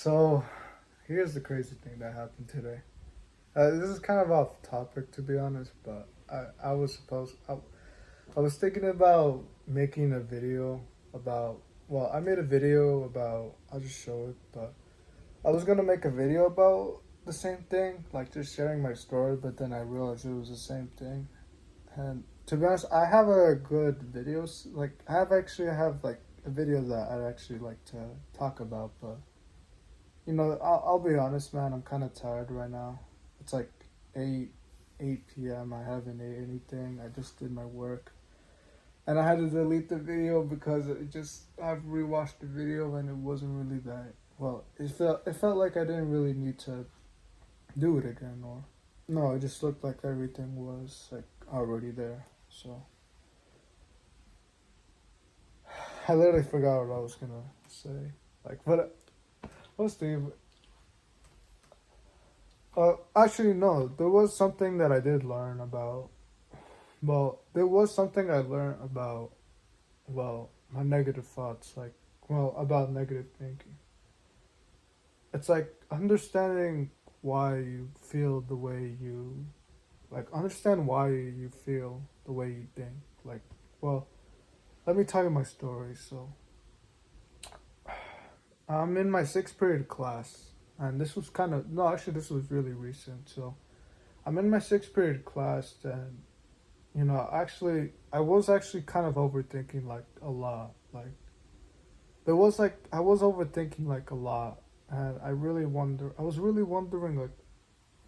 So, here's the crazy thing that happened today. This is kind of off topic, to be honest, but I was thinking about making a video about, well, I made a video about, I'll just show it, but I was gonna make a video about the same thing, like just sharing my story, but then I realized it was the same thing. And to be honest, I have a good videos, like, I have like a video that I'd actually like to talk about, but I'll be honest, man. I'm kind of tired right now. It's like 8, 8 p.m. I haven't ate anything. I just did my work. And I had to delete the video because I've rewatched the video and it wasn't really that, well, it felt like I didn't really need to do it again, or, no, it just looked like everything was, like, already there. So, I literally forgot what I was gonna say. Like, but, what's the, actually, no. There was something that I did learn about. Well, there was something I learned about. Well, my negative thoughts, like, well, about negative thinking. It's like understanding why you feel the way you, like, understand why you feel the way you think. Like, well, let me tell you my story. So, I'm in my sixth period class, and this was kind of, no, actually, this was really recent. So, I'm in my sixth period class, and I was actually kind of overthinking like a lot. Like I was overthinking like a lot, and I was really wondering like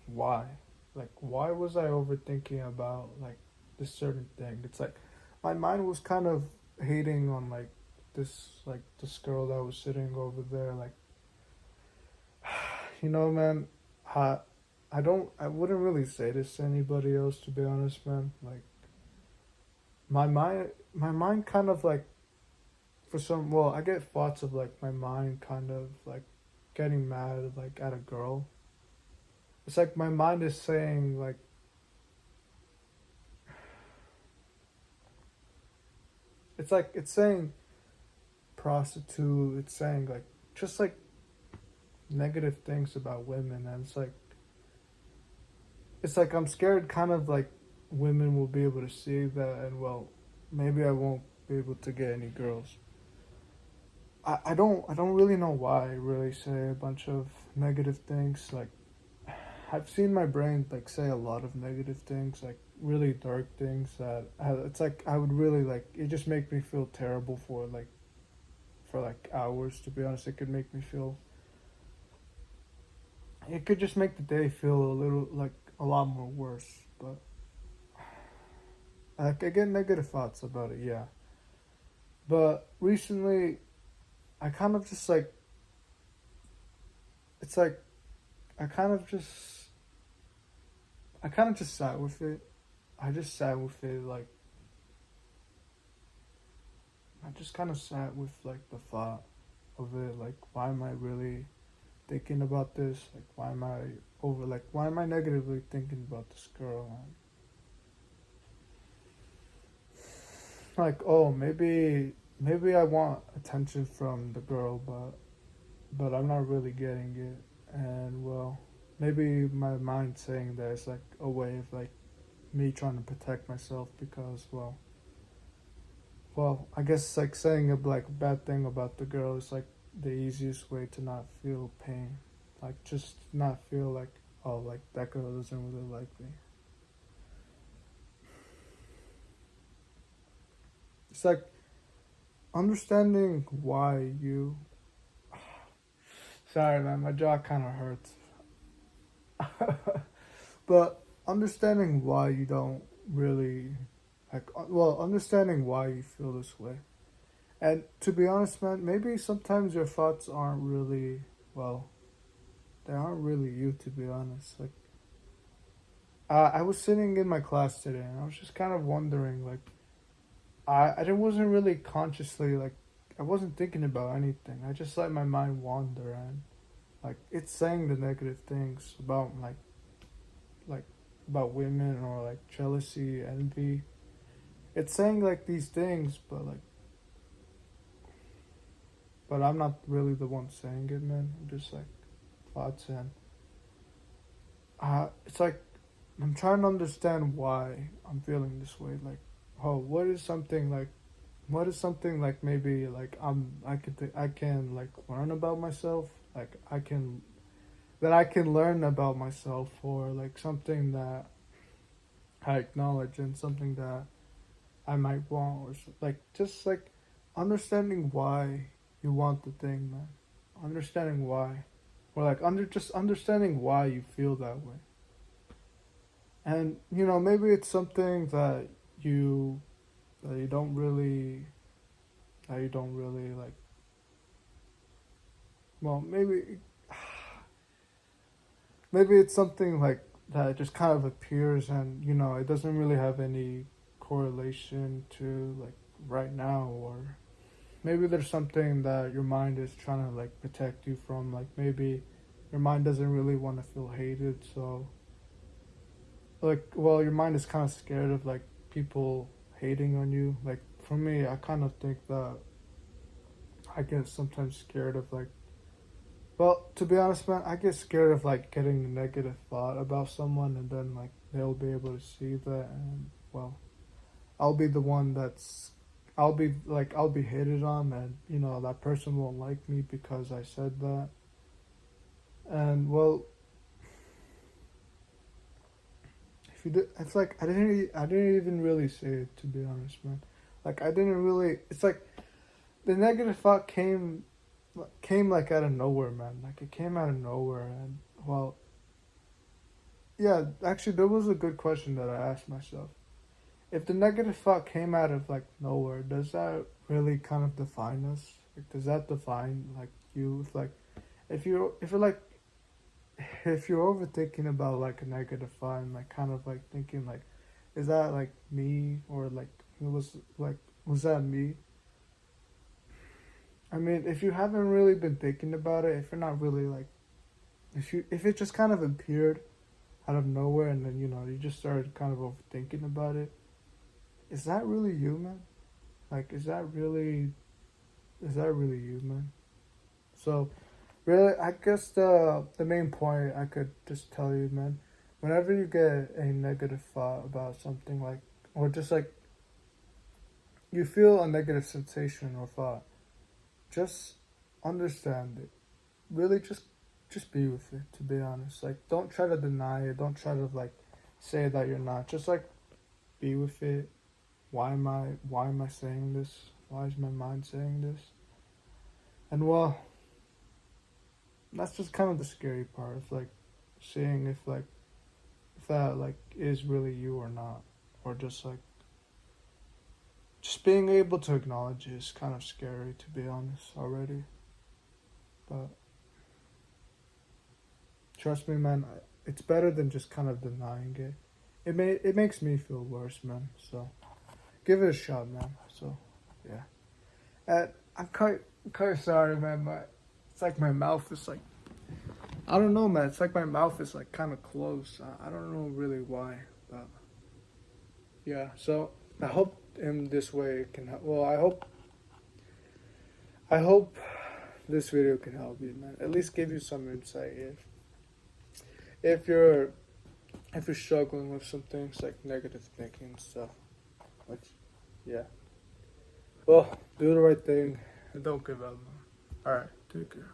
why, like why was I overthinking about like this certain thing? It's like my mind was kind of hating on this girl that was sitting over there. Like, man, I I wouldn't really say this to anybody else, to be honest, man. Like, my mind kind of like, I get thoughts of like my mind kind of like getting mad like at a girl. It's like my mind is saying like, it's saying prostitute, it's saying like just like negative things about women, and it's like I'm scared kind of like women will be able to see that, and well, maybe I won't be able to get any girls. I don't really know why I really say a bunch of negative things. Like, I've seen my brain like say a lot of negative things, like really dark things that it's like I would really like it just make me feel terrible for like hours, to be honest. It could just make the day feel a little like a lot more worse. But I get negative thoughts about it, yeah. But recently I kind of just like it's like I kind of just I kind of just sat with it. I just sat with it, like, I just kind of sat with, like, the thought of it. Like, why am I really thinking about this? Like, why am I negatively thinking about this girl? And, like, oh, maybe I want attention from the girl, but I'm not really getting it. And, well, maybe my mind saying that is, like, a way of, like, me trying to protect myself because, I guess like saying a like bad thing about the girl is like the easiest way to not feel pain, like just not feel like, oh, like that girl doesn't really like me. It's like understanding why you. Sorry, man, my jaw kind of hurts. But understanding why you don't really understanding why you feel this way. And to be honest, man, maybe sometimes your thoughts aren't really, well, they aren't really you, to be honest. Like, I was sitting in my class today and I was just kind of wondering, like, I wasn't really consciously, like, I wasn't thinking about anything. I just let my mind wander, and, like, it's saying the negative things like, about women, or, like, jealousy, envy. It's saying, like, these things, but I'm not really the one saying it, man. I'm just like thoughts, and it's like I'm trying to understand why I'm feeling this way. Like, oh, what is something like maybe like I can like learn about myself, like I can learn about myself, or like something that I acknowledge and something that I might want, or like just like understanding why you want the thing, man. Understanding why, or like just understanding why you feel that way. And maybe it's something you that you don't really like. Well, maybe it's something like that just kind of appears, and it doesn't really have any correlation to like right now, or maybe there's something that your mind is trying to like protect you from, like maybe your mind doesn't really want to feel hated, so like, well, your mind is kind of scared of like people hating on you. Like for me, I kind of think that I get sometimes scared of like, well, to be honest, man, I get scared of like getting a negative thought about someone, and then like they'll be able to see that, and well, I'll be the one I'll be hated on, and that person won't like me because I said that. And well, if you did, it's like I didn't even really say it, to be honest, man. Like I didn't really. It's like the negative thought came like out of nowhere, man. Like it came out of nowhere, and well, yeah. Actually, there was a good question that I asked myself. If the negative thought came out of like nowhere, does that really kind of define us? Like, does that define like you? If like if you're like if you're overthinking about like a negative thought, and like kind of like thinking like, is that like me, or like was that me? I mean, if you haven't really been thinking about it, if you're not really like, if it just kind of appeared out of nowhere, and then you just started kind of overthinking about it, is that really you, man? Like, is that really you, man? So, really, I guess the main point I could just tell you, man, whenever you get a negative thought about something, like, or just like you feel a negative sensation or thought, just understand it. Really, just be with it. To be honest, like, don't try to deny it. Don't try to like say that you're not. Just like be with it. Why am I saying this? Why is my mind saying this? And well, that's just kind of the scary part of like seeing if that like is really you or not, or just being able to acknowledge it is kind of scary, to be honest, already. But trust me, man, it's better than just kind of denying it. It makes me feel worse, man. So give it a shot, man. So yeah, and I'm quite sorry, man. It's like my mouth is like, I don't know, man. It's like my mouth is like kind of closed. I don't know really why, but yeah. So I hope in this way it can help. Well, I hope this video can help you, man. At least give you some insight if you're struggling with some things like negative thinking and stuff. Which, yeah. Well, do the right thing and don't give up, man. All right, take care.